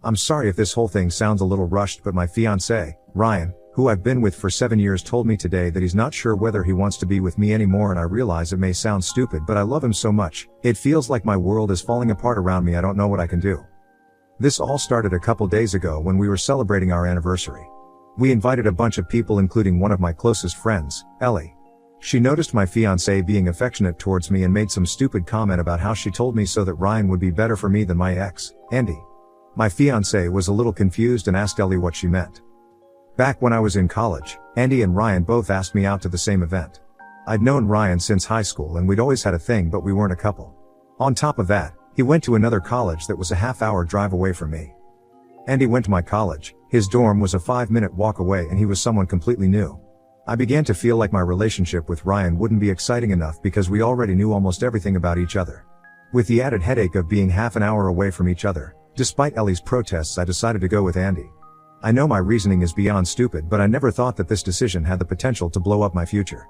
I'm sorry if this whole thing sounds a little rushed, but my fiancé, Ryan, who I've been with for 7 years, told me today that he's not sure whether he wants to be with me anymore, and I realize it may sound stupid, but I love him so much. It feels like my world is falling apart around me. I don't know what I can do. This all started a couple days ago when we were celebrating our anniversary. We invited a bunch of people, including one of my closest friends, Ellie. She noticed my fiancé being affectionate towards me and made some stupid comment about how she told me so that Ryan would be better for me than my ex, Andy. My fiancé was a little confused and asked Ellie what she meant. Back when I was in college, Andy and Ryan both asked me out to the same event. I'd known Ryan since high school and we'd always had a thing, but we weren't a couple. On top of that, he went to another college that was a half-hour drive away from me. Andy went to my college, his dorm was a 5-minute walk away, and he was someone completely new. I began to feel like my relationship with Ryan wouldn't be exciting enough because we already knew almost everything about each other. With the added headache of being half an hour away from each other, despite Ellie's protests, I decided to go with Andy. I know my reasoning is beyond stupid, but I never thought that this decision had the potential to blow up my future.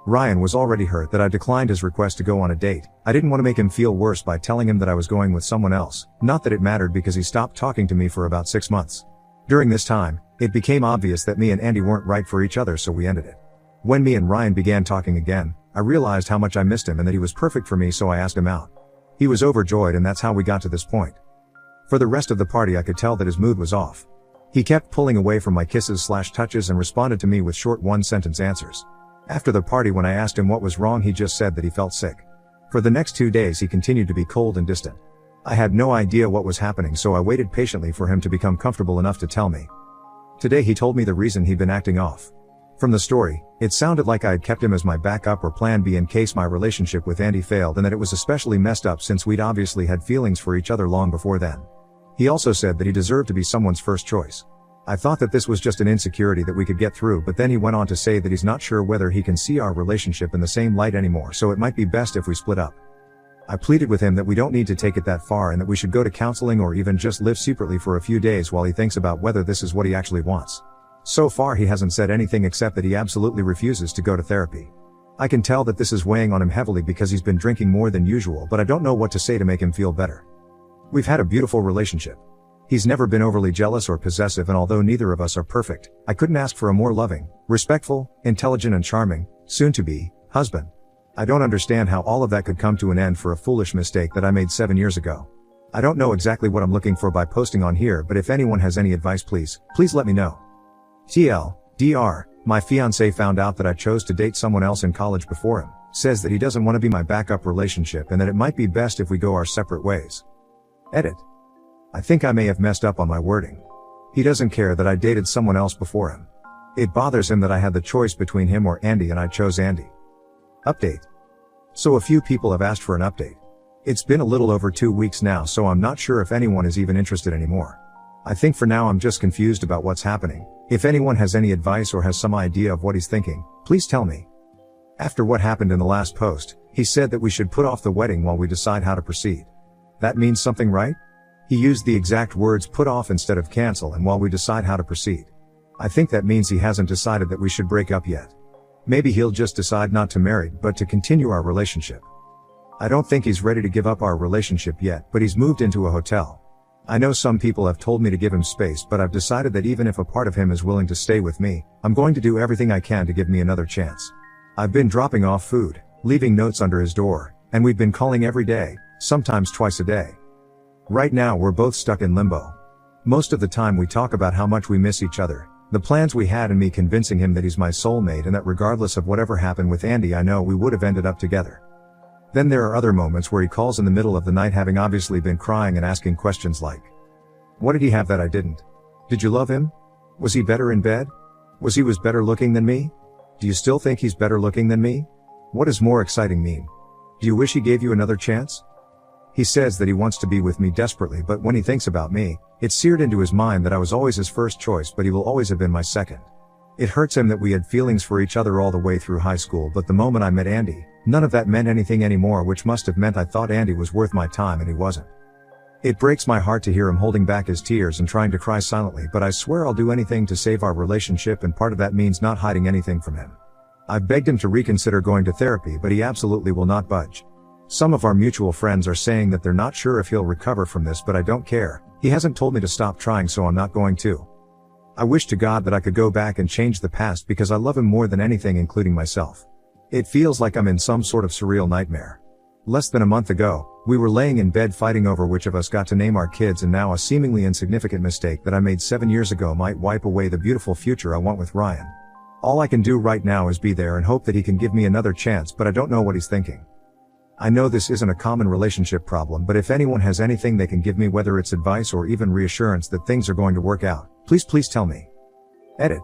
Ryan was already hurt that I declined his request to go on a date. I didn't want to make him feel worse by telling him that I was going with someone else, not that it mattered because he stopped talking to me for about 6 months. During this time, it became obvious that me and Andy weren't right for each other, so we ended it. When me and Ryan began talking again, I realized how much I missed him and that he was perfect for me, so I asked him out. He was overjoyed, and that's how we got to this point. For the rest of the party, I could tell that his mood was off. He kept pulling away from my kisses/touches and responded to me with short one-sentence answers. After the party, when I asked him what was wrong, he just said that he felt sick. For the next 2 days he continued to be cold and distant. I had no idea what was happening, so I waited patiently for him to become comfortable enough to tell me. Today he told me the reason he'd been acting off. From the story, it sounded like I had kept him as my backup or plan B in case my relationship with Andy failed, and that it was especially messed up since we'd obviously had feelings for each other long before then. He also said that he deserved to be someone's first choice. I thought that this was just an insecurity that we could get through, but then he went on to say that he's not sure whether he can see our relationship in the same light anymore, so it might be best if we split up. I pleaded with him that we don't need to take it that far and that we should go to counseling or even just live separately for a few days while he thinks about whether this is what he actually wants. So far he hasn't said anything except that he absolutely refuses to go to therapy. I can tell that this is weighing on him heavily because he's been drinking more than usual, but I don't know what to say to make him feel better. We've had a beautiful relationship. He's never been overly jealous or possessive, and although neither of us are perfect, I couldn't ask for a more loving, respectful, intelligent and charming, soon-to-be, husband. I don't understand how all of that could come to an end for a foolish mistake that I made 7 years ago. I don't know exactly what I'm looking for by posting on here, but if anyone has any advice, please let me know. TLDR, my fiancé found out that I chose to date someone else in college before him, says that he doesn't want to be my backup relationship and that it might be best if we go our separate ways. Edit. I think I may have messed up on my wording. He doesn't care that I dated someone else before him. It bothers him that I had the choice between him or Andy and I chose Andy. Update. So a few people have asked for an update. It's been a little over 2 weeks now, so I'm not sure if anyone is even interested anymore. I think for now I'm just confused about what's happening. If anyone has any advice or has some idea of what he's thinking, please tell me. After what happened in the last post, he said that we should put off the wedding while we decide how to proceed. That means something, right? He used the exact words "put off" instead of "cancel" and "while we decide how to proceed." I think that means he hasn't decided that we should break up yet. Maybe he'll just decide not to marry, but to continue our relationship. I don't think he's ready to give up our relationship yet, but he's moved into a hotel. I know some people have told me to give him space, but I've decided that even if a part of him is willing to stay with me, I'm going to do everything I can to give me another chance. I've been dropping off food, leaving notes under his door, and we've been calling every day, sometimes twice a day. Right now we're both stuck in limbo. Most of the time we talk about how much we miss each other, the plans we had, and me convincing him that he's my soulmate and that regardless of whatever happened with Andy, I know we would have ended up together. Then there are other moments where he calls in the middle of the night, having obviously been crying and asking questions like, "What did he have that I didn't? Did you love him? Was he better in bed? Was better looking than me? Do you still think he's better looking than me? What does more exciting mean? Do you wish he gave you another chance?" He says that he wants to be with me desperately, but when he thinks about me, it's seared into his mind that I was always his first choice, but he will always have been my second. It hurts him that we had feelings for each other all the way through high school, but the moment I met Andy, none of that meant anything anymore, which must have meant I thought Andy was worth my time and he wasn't. It breaks my heart to hear him holding back his tears and trying to cry silently, but I swear I'll do anything to save our relationship, and part of that means not hiding anything from him. I've begged him to reconsider going to therapy, but he absolutely will not budge. Some of our mutual friends are saying that they're not sure if he'll recover from this, but I don't care. He hasn't told me to stop trying, so I'm not going to. I wish to God that I could go back and change the past because I love him more than anything, including myself. It feels like I'm in some sort of surreal nightmare. Less than a month ago, we were laying in bed fighting over which of us got to name our kids, and now a seemingly insignificant mistake that I made 7 years ago might wipe away the beautiful future I want with Ryan. All I can do right now is be there and hope that he can give me another chance, but I don't know what he's thinking. I know this isn't a common relationship problem, but if anyone has anything they can give me, whether it's advice or even reassurance that things are going to work out, please tell me. Edit.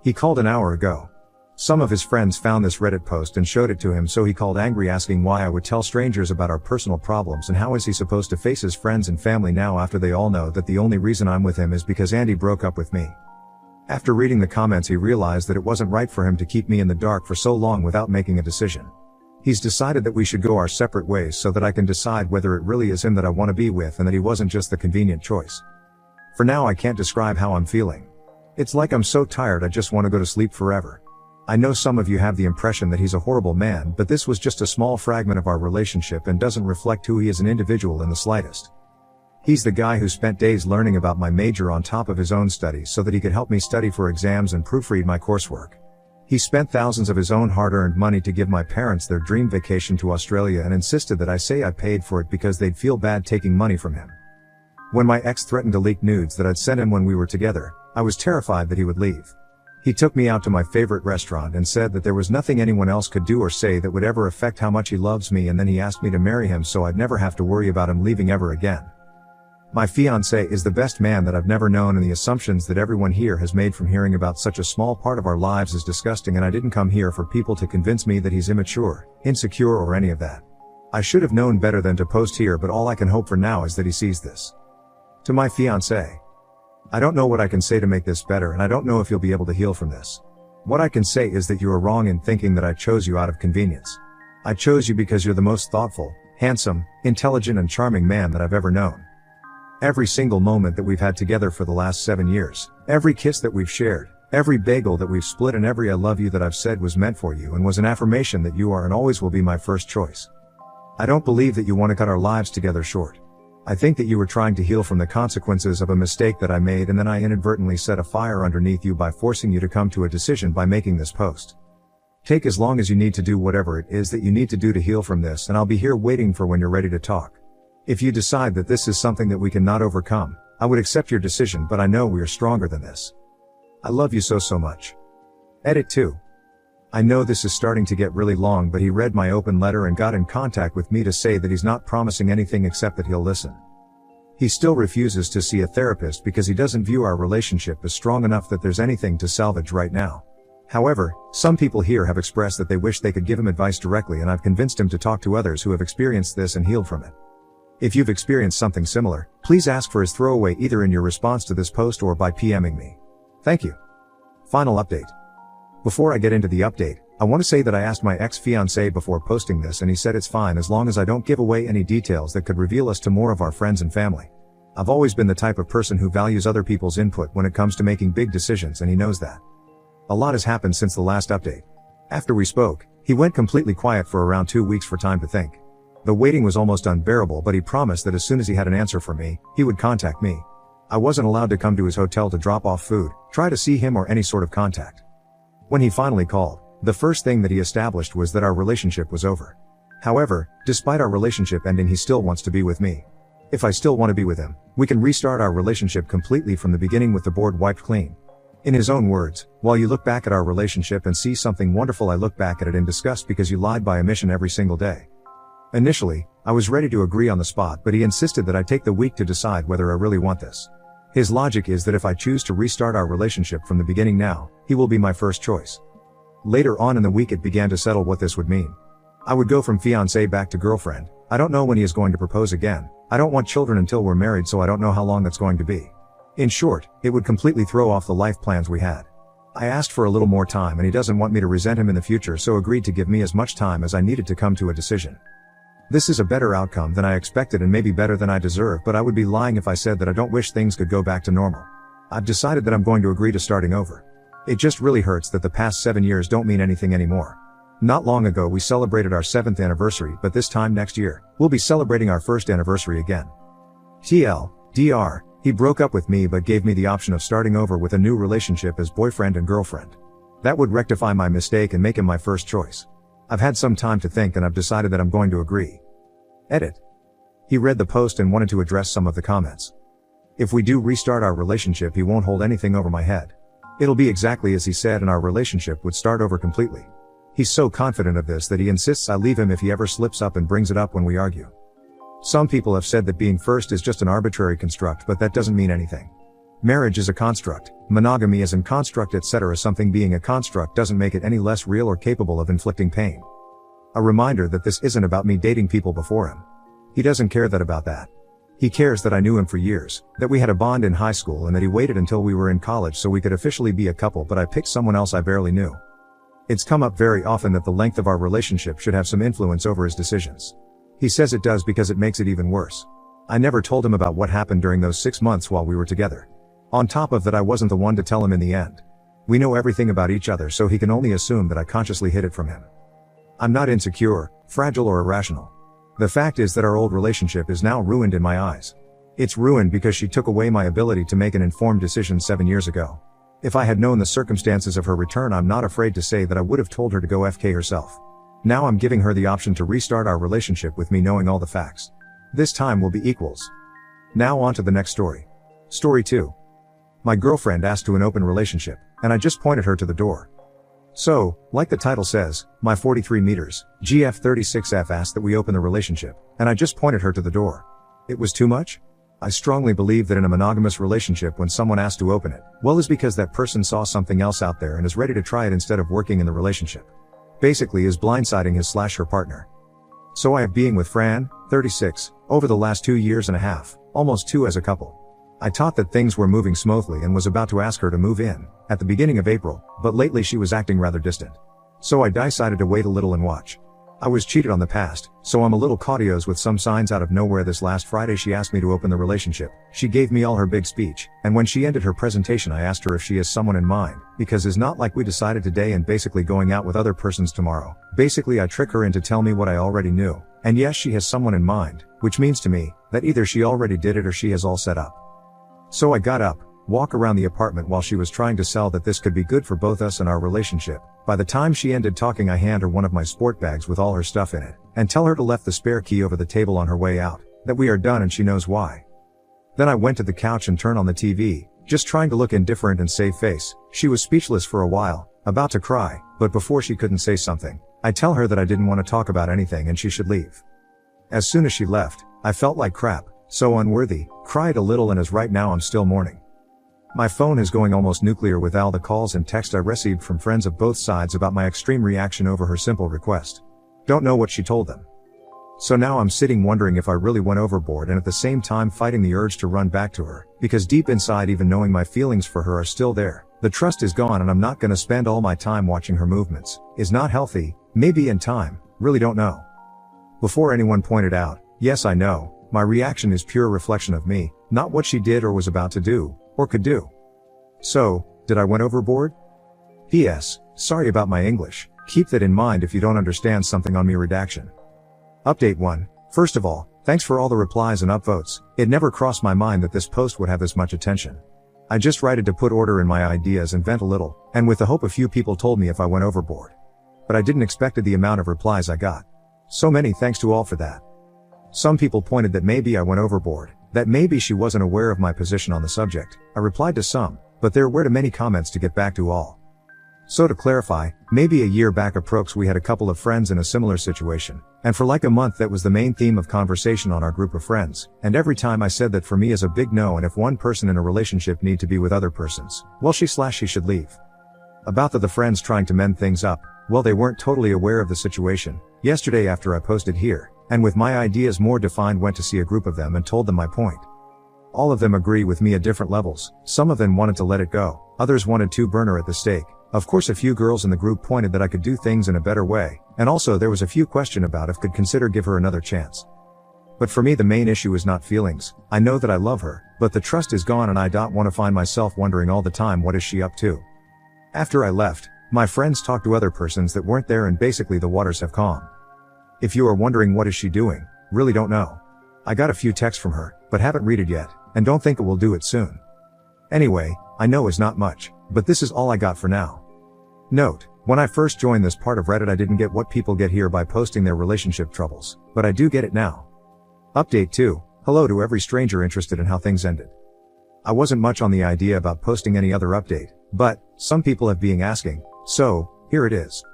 He called an hour ago. Some of his friends found this Reddit post and showed it to him, so he called angry, asking why I would tell strangers about our personal problems and how is he supposed to face his friends and family now after they all know that the only reason I'm with him is because Andy broke up with me. After reading the comments, he realized that it wasn't right for him to keep me in the dark for so long without making a decision. He's decided that we should go our separate ways so that I can decide whether it really is him that I want to be with and that he wasn't just the convenient choice. For now, I can't describe how I'm feeling. It's like I'm so tired I just want to go to sleep forever. I know some of you have the impression that he's a horrible man, but this was just a small fragment of our relationship and doesn't reflect who he is as an individual in the slightest. He's the guy who spent days learning about my major on top of his own studies so that he could help me study for exams and proofread my coursework. He spent thousands of his own hard-earned money to give my parents their dream vacation to Australia and insisted that I say I paid for it because they'd feel bad taking money from him. When my ex threatened to leak nudes that I'd sent him when we were together, I was terrified that he would leave. He took me out to my favorite restaurant and said that there was nothing anyone else could do or say that would ever affect how much he loves me, and then he asked me to marry him so I'd never have to worry about him leaving ever again. My fiancé is the best man that I've never known, and the assumptions that everyone here has made from hearing about such a small part of our lives is disgusting, and I didn't come here for people to convince me that he's immature, insecure, or any of that. I should have known better than to post here, but all I can hope for now is that he sees this. To my fiancé. I don't know what I can say to make this better, and I don't know if you'll be able to heal from this. What I can say is that you are wrong in thinking that I chose you out of convenience. I chose you because you're the most thoughtful, handsome, intelligent, and charming man that I've ever known. Every single moment that we've had together for the last 7 years, every kiss that we've shared, every bagel that we've split, and every I love you that I've said was meant for you and was an affirmation that you are and always will be my first choice. I don't believe that you want to cut our lives together short. I think that you were trying to heal from the consequences of a mistake that I made, and then I inadvertently set a fire underneath you by forcing you to come to a decision by making this post. Take as long as you need to do whatever it is that you need to do to heal from this, and I'll be here waiting for when you're ready to talk. If you decide that this is something that we cannot overcome, I would accept your decision, but I know we are stronger than this. I love you so much. Edit 2. I know this is starting to get really long, but he read my open letter and got in contact with me to say that he's not promising anything except that he'll listen. He still refuses to see a therapist because he doesn't view our relationship as strong enough that there's anything to salvage right now. However, some people here have expressed that they wish they could give him advice directly, and I've convinced him to talk to others who have experienced this and healed from it. If you've experienced something similar, please ask for his throwaway either in your response to this post or by PMing me. Thank you. Final update. Before I get into the update, I want to say that I asked my ex-fiancé before posting this, and he said it's fine as long as I don't give away any details that could reveal us to more of our friends and family. I've always been the type of person who values other people's input when it comes to making big decisions, and he knows that. A lot has happened since the last update. After we spoke, he went completely quiet for around 2 weeks for time to think. The waiting was almost unbearable, but he promised that as soon as he had an answer for me, he would contact me. I wasn't allowed to come to his hotel to drop off food, try to see him, or any sort of contact. When he finally called, the first thing that he established was that our relationship was over. However, despite our relationship ending, he still wants to be with me. If I still want to be with him, we can restart our relationship completely from the beginning with the board wiped clean. In his own words, while you look back at our relationship and see something wonderful, I look back at it in disgust because you lied by omission every single day. Initially, I was ready to agree on the spot, but he insisted that I take the week to decide whether I really want this. His logic is that if I choose to restart our relationship from the beginning now, he will be my first choice. Later on in the week, it began to settle what this would mean. I would go from fiancé back to girlfriend. I don't know when he is going to propose again. I don't want children until we're married, so I don't know how long that's going to be. In short, it would completely throw off the life plans we had. I asked for a little more time, and he doesn't want me to resent him in the future, so agreed to give me as much time as I needed to come to a decision. This is a better outcome than I expected and maybe better than I deserve, but I would be lying if I said that I don't wish things could go back to normal. I've decided that I'm going to agree to starting over. It just really hurts that the past 7 years don't mean anything anymore. Not long ago we celebrated our 7th anniversary, but this time next year, we'll be celebrating our 1st anniversary again. TL, Dr. He broke up with me but gave me the option of starting over with a new relationship as boyfriend and girlfriend. That would rectify my mistake and make him my first choice. I've had some time to think and I've decided that I'm going to agree. Edit. He read the post and wanted to address some of the comments. If we do restart our relationship, he won't hold anything over my head. It'll be exactly as he said and our relationship would start over completely. He's so confident of this that he insists I leave him if he ever slips up and brings it up when we argue. Some people have said that being first is just an arbitrary construct, but that doesn't mean anything. Marriage is a construct, monogamy is a construct, etc. Something being a construct doesn't make it any less real or capable of inflicting pain. A reminder that this isn't about me dating people before him. He doesn't care about that. He cares that I knew him for years, that we had a bond in high school and that he waited until we were in college so we could officially be a couple, but I picked someone else I barely knew. It's come up very often that the length of our relationship should have some influence over his decisions. He says it does because it makes it even worse. I never told him about what happened during those 6 months while we were together. On top of that, I wasn't the one to tell him in the end. We know everything about each other, so he can only assume that I consciously hid it from him. I'm not insecure, fragile or irrational. The fact is that our old relationship is now ruined in my eyes. It's ruined because she took away my ability to make an informed decision 7 years ago. If I had known the circumstances of her return, I'm not afraid to say that I would have told her to go FK herself. Now I'm giving her the option to restart our relationship with me knowing all the facts. This time will be equals. Now on to the next story. Story 2. My girlfriend asked to an open relationship, and I just pointed her to the door. So, like the title says, my 43 meters, GF36F asked that we open the relationship, and I just pointed her to the door. It was too much? I strongly believe that in a monogamous relationship, when someone asks to open it, well, is because that person saw something else out there and is ready to try it instead of working in the relationship. Basically is blindsiding his/her partner. So I have being with Fran, 36, over the last 2.5 years, almost 2 as a couple. I thought that things were moving smoothly and was about to ask her to move in, at the beginning of April, but lately she was acting rather distant. So I decided to wait a little and watch. I was cheated on the past, so I'm a little cautious with some signs. Out of nowhere this last Friday she asked me to open the relationship. She gave me all her big speech, and when she ended her presentation I asked her if she has someone in mind, because it's not like we decided today and basically going out with other persons tomorrow. Basically I trick her into tell me what I already knew, and yes, she has someone in mind, which means to me, that either she already did it or she has all set up. So I got up, walk around the apartment while she was trying to sell that this could be good for both us and our relationship. By the time she ended talking I hand her one of my sport bags with all her stuff in it, and tell her to left the spare key over the table on her way out, that we are done and she knows why. Then I went to the couch and turned on the TV, just trying to look indifferent and save face. She was speechless for a while, about to cry, but before she couldn't say something, I tell her that I didn't want to talk about anything and she should leave. As soon as she left, I felt like crap, so unworthy, cried a little, and as right now I'm still mourning. My phone is going almost nuclear with all the calls and text I received from friends of both sides about my extreme reaction over her simple request. Don't know what she told them. So now I'm sitting wondering if I really went overboard, and at the same time fighting the urge to run back to her, because deep inside, even knowing my feelings for her are still there, the trust is gone and I'm not gonna spend all my time watching her movements. Is not healthy, maybe in time, really don't know. Before anyone pointed out, yes I know, my reaction is pure reflection of me, not what she did or was about to do, or could do. So, did I went overboard? P.S. Sorry about my English, keep that in mind if you don't understand something on me. Redaction. Update 1. First of all, thanks for all the replies and upvotes. It never crossed my mind that this post would have this much attention. I just wrote it to put order in my ideas and vent a little, and with the hope a few people told me if I went overboard. But I didn't expect the amount of replies I got. So many thanks to all for that. Some people pointed that maybe I went overboard, that maybe she wasn't aware of my position on the subject. I replied to some, but there were too many comments to get back to all. So to clarify, maybe a year back approx we had a couple of friends in a similar situation, and for like a month that was the main theme of conversation on our group of friends, and every time I said that for me is a big no, and if one person in a relationship need to be with other persons, well she should leave. About the friends trying to mend things up, well they weren't totally aware of the situation. Yesterday after I posted here, and with my ideas more defined, went to see a group of them and told them my point. All of them agree with me at different levels. Some of them wanted to let it go, others wanted to burn her at the stake. Of course a few girls in the group pointed that I could do things in a better way, and also there was a few question about if could consider give her another chance. But for me the main issue is not feelings. I know that I love her, but the trust is gone and I don't want to find myself wondering all the time what is she up to. After I left, my friends talked to other persons that weren't there and basically the waters have calmed. If you are wondering what is she doing, really don't know. I got a few texts from her, but haven't read it yet, and don't think it will do it soon. Anyway, I know is not much, but this is all I got for now. Note, when I first joined this part of Reddit I didn't get what people get here by posting their relationship troubles, but I do get it now. Update 2, hello to every stranger interested in how things ended. I wasn't much on the idea about posting any other update, but some people have been asking, so here it is.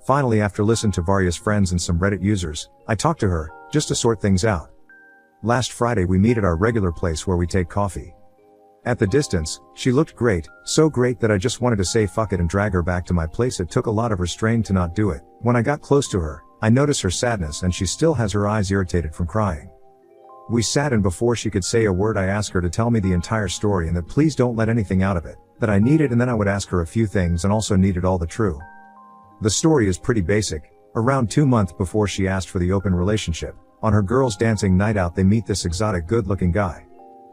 Finally, after listening to various friends and some Reddit users, I talked to her, just to sort things out. Last Friday we meet at our regular place where we take coffee. At the distance, she looked great, so great that I just wanted to say fuck it and drag her back to my place. It took a lot of restraint to not do it. When I got close to her, I noticed her sadness and she still has her eyes irritated from crying. We sat, and before she could say a word I asked her to tell me the entire story and that please don't let anything out of it, that I needed, and then I would ask her a few things and also needed all the true. The story is pretty basic. Around 2 months before she asked for the open relationship, on her girls' dancing night out they meet this exotic good-looking guy.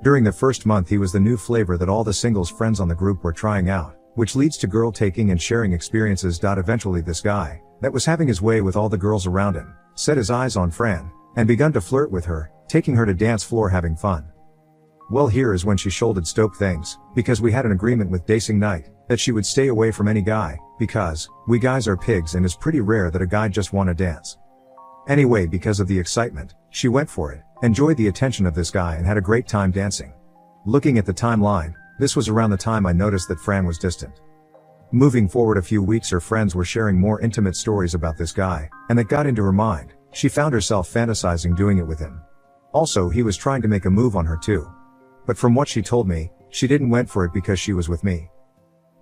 During the first month he was the new flavor that all the singles friends on the group were trying out, which leads to girl taking and sharing experiences. Eventually this guy, that was having his way with all the girls around him, set his eyes on Fran, and begun to flirt with her, taking her to dance floor having fun. Well, here is when she shouldered stope things, because we had an agreement with dancing night, that she would stay away from any guy, because we guys are pigs and it's pretty rare that a guy just wanna dance. Anyway, because of the excitement, she went for it, enjoyed the attention of this guy and had a great time dancing. Looking at the timeline, this was around the time I noticed that Fran was distant. Moving forward a few weeks, her friends were sharing more intimate stories about this guy, and that got into her mind. She found herself fantasizing doing it with him. Also, he was trying to make a move on her too. But from what she told me, she didn't went for it because she was with me.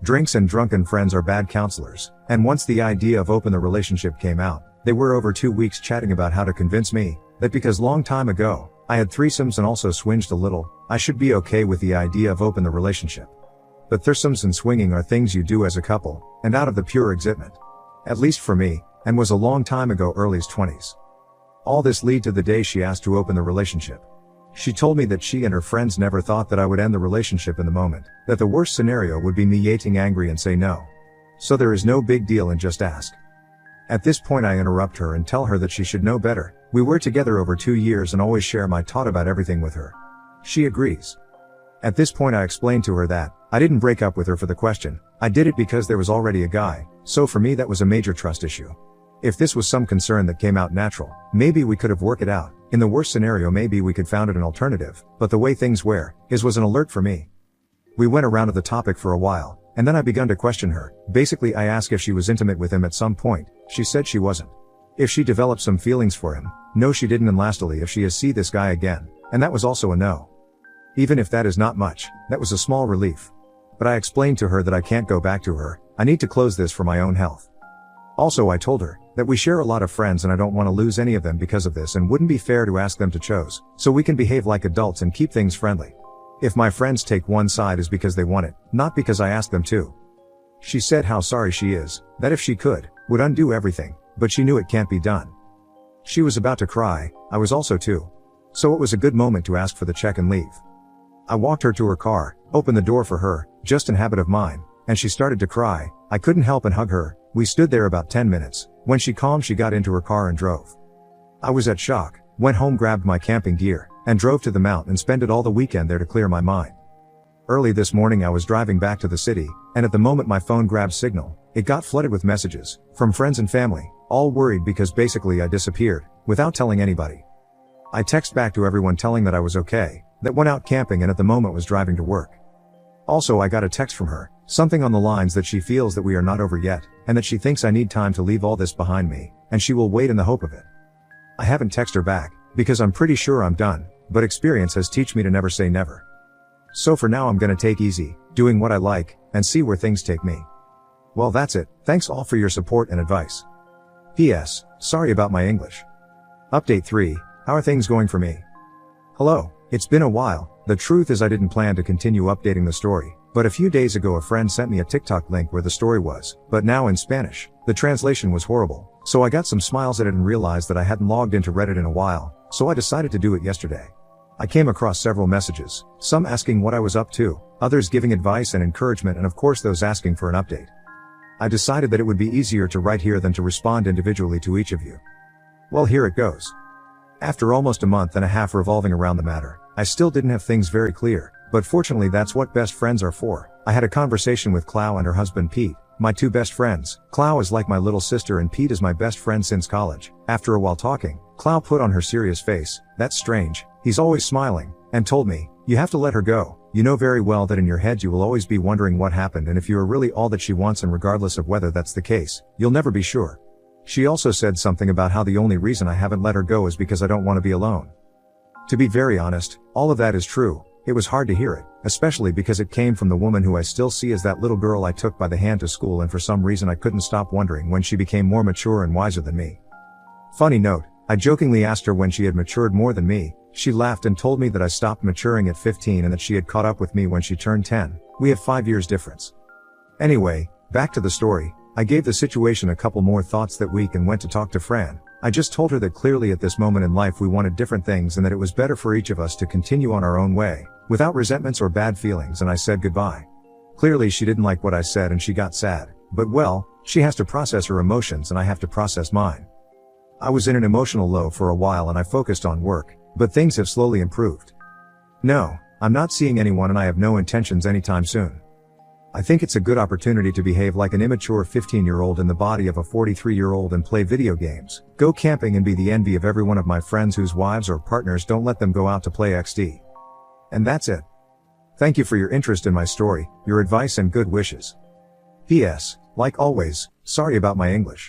Drinks and drunken friends are bad counselors, and once the idea of open the relationship came out, they were over 2 weeks chatting about how to convince me that because long time ago, I had threesomes and also swinged a little, I should be okay with the idea of open the relationship. But threesomes and swinging are things you do as a couple, and out of the pure excitement. At least for me, and was a long time ago, early 20s. All this lead to the day she asked to open the relationship. She told me that she and her friends never thought that I would end the relationship in the moment, that the worst scenario would be me getting angry and say no. So there is no big deal and just ask. At this point I interrupt her and tell her that she should know better. We were together over 2 years and always share my thought about everything with her. She agrees. At this point I explained to her that I didn't break up with her for the question. I did it because there was already a guy, so for me that was a major trust issue. If this was some concern that came out natural, maybe we could have worked it out. In the worst scenario maybe we could found it an alternative, but the way things were, was an alert for me. We went around to the topic for a while, and then I begun to question her. Basically I asked if she was intimate with him at some point. She said she wasn't. If she developed some feelings for him, no she didn't, and lastly if she has see this guy again, and that was also a no. Even if that is not much, that was a small relief. But I explained to her that I can't go back to her, I need to close this for my own health. Also I told her that we share a lot of friends and I don't want to lose any of them because of this and wouldn't be fair to ask them to choose, so we can behave like adults and keep things friendly. If my friends take one side is because they want it, not because I asked them to. She said how sorry she is, that if she could, would undo everything, but she knew it can't be done. She was about to cry, I was also too. So it was a good moment to ask for the check and leave. I walked her to her car, opened the door for her, just an habit of mine, and she started to cry. I couldn't help and hug her. We stood there about 10 minutes. When she calmed she got into her car and drove. I was at shock, went home, grabbed my camping gear, and drove to the mountain and spent it all the weekend there to clear my mind. Early this morning I was driving back to the city, and at the moment my phone grabbed signal, it got flooded with messages, from friends and family, all worried because basically I disappeared, without telling anybody. I text back to everyone telling that I was okay, that went out camping and at the moment was driving to work. Also I got a text from her, something on the lines that she feels that we are not over yet, and that she thinks I need time to leave all this behind me, and she will wait in the hope of it. I haven't texted her back, because I'm pretty sure I'm done, but experience has taught me to never say never. So for now I'm gonna take easy, doing what I like, and see where things take me. Well that's it, thanks all for your support and advice. P.S. Sorry about my English. Update 3, how are things going for me? Hello, it's been a while. The truth is I didn't plan to continue updating the story, but a few days ago a friend sent me a TikTok link where the story was, but now in Spanish. The translation was horrible, so I got some smiles at it and realized that I hadn't logged into Reddit in a while, so I decided to do it yesterday. I came across several messages, some asking what I was up to, others giving advice and encouragement, and of course those asking for an update. I decided that it would be easier to write here than to respond individually to each of you. Well, here it goes. After almost a month and a half revolving around the matter, I still didn't have things very clear, but fortunately that's what best friends are for. I had a conversation with Clau and her husband Pete, my two best friends. Clau is like my little sister and Pete is my best friend since college. After a while talking, Clau put on her serious face, "That's strange, he's always smiling," and told me, "You have to let her go. You know very well that in your head you will always be wondering what happened and if you are really all that she wants, and regardless of whether that's the case, you'll never be sure." She also said something about how the only reason I haven't let her go is because I don't want to be alone. To be very honest, all of that is true. It was hard to hear it, especially because it came from the woman who I still see as that little girl I took by the hand to school, and for some reason I couldn't stop wondering when she became more mature and wiser than me. Funny note, I jokingly asked her when she had matured more than me. She laughed and told me that I stopped maturing at 15 and that she had caught up with me when she turned 10. We have 5 years difference. Anyway, back to the story. I gave the situation a couple more thoughts that week and went to talk to Fran. I just told her that clearly at this moment in life we wanted different things and that it was better for each of us to continue on our own way, without resentments or bad feelings, and I said goodbye. Clearly she didn't like what I said and she got sad, but well, she has to process her emotions and I have to process mine. I was in an emotional low for a while and I focused on work, but things have slowly improved. No, I'm not seeing anyone and I have no intentions anytime soon. I think it's a good opportunity to behave like an immature 15-year-old in the body of a 43-year-old and play video games, go camping and be the envy of every one of my friends whose wives or partners don't let them go out to play XD. And that's it. Thank you for your interest in my story, your advice and good wishes. P.S. Like always, sorry about my English.